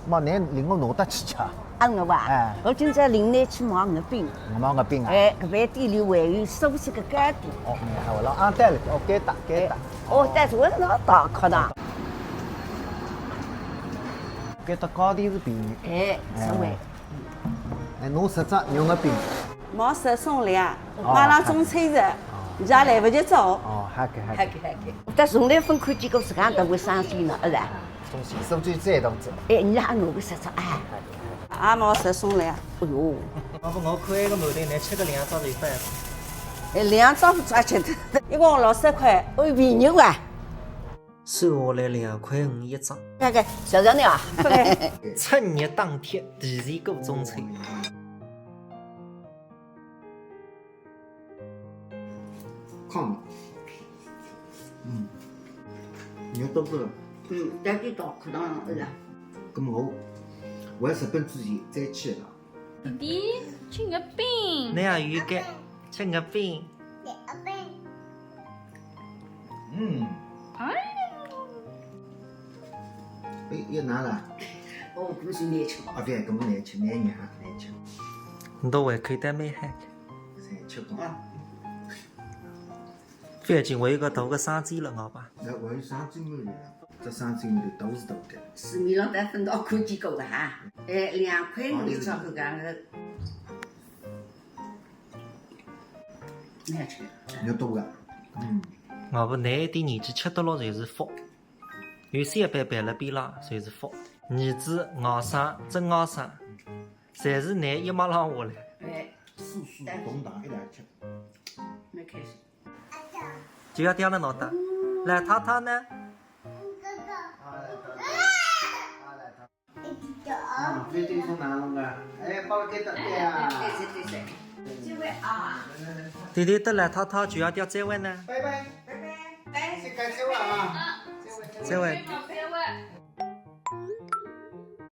嘛，你领我拿得去吃。我吧，哎我今朝领你去买我的饼，我买个饼啊。哎，搿饭店里还有熟悉的干肚，哦，好了，啊，对了，哦，该打该打。哦，但是我是老大颗的，该打高低是便宜。哎，实惠。哎，侬10只牛肉饼。毛10送2，哦马上中秋节，你也来不及找。哦，还给。但从来分看见过自家都会生水呢，是吧？中西手机再动子。哎，你也拿个10只，哎，也毛10送2，哎呦，要不我看一个馒头，你吃个2张就翻了。哎，2张抓起的，一共60块，哦，便宜啊！收下来2块5一张。看看，小小鸟，趁热打铁，提前过中秋。炕。牛多不？在这大课堂是吧？咁我回日本之前再去一趟。弟弟，吃月饼。你也有干，吃月饼。哎，一拿了。哦，不是难吃。啊对，咁难吃，难吃难吃。你到胃口但蛮嗨的。才吃光。反正我有个大个生煎了，好吧？那我有生煎肉的，这生煎肉都是大的。市面上咱分到看见过的哈，哎，2块5一张，搿个难吃。牛多的。我不男一点儿子吃得落就是福，有3板摆了边浪就是福，儿子熬生真熬生，侪是男一马浪下来。哎，素动荡一来吃。蛮开心。就要掉了脑袋，来太太呢？飞机从哪弄的？哎，把我给打对啊！对，这位啊，弟弟得来太太就要掉再位呢，拜拜，拜拜。先干这碗啊！再位。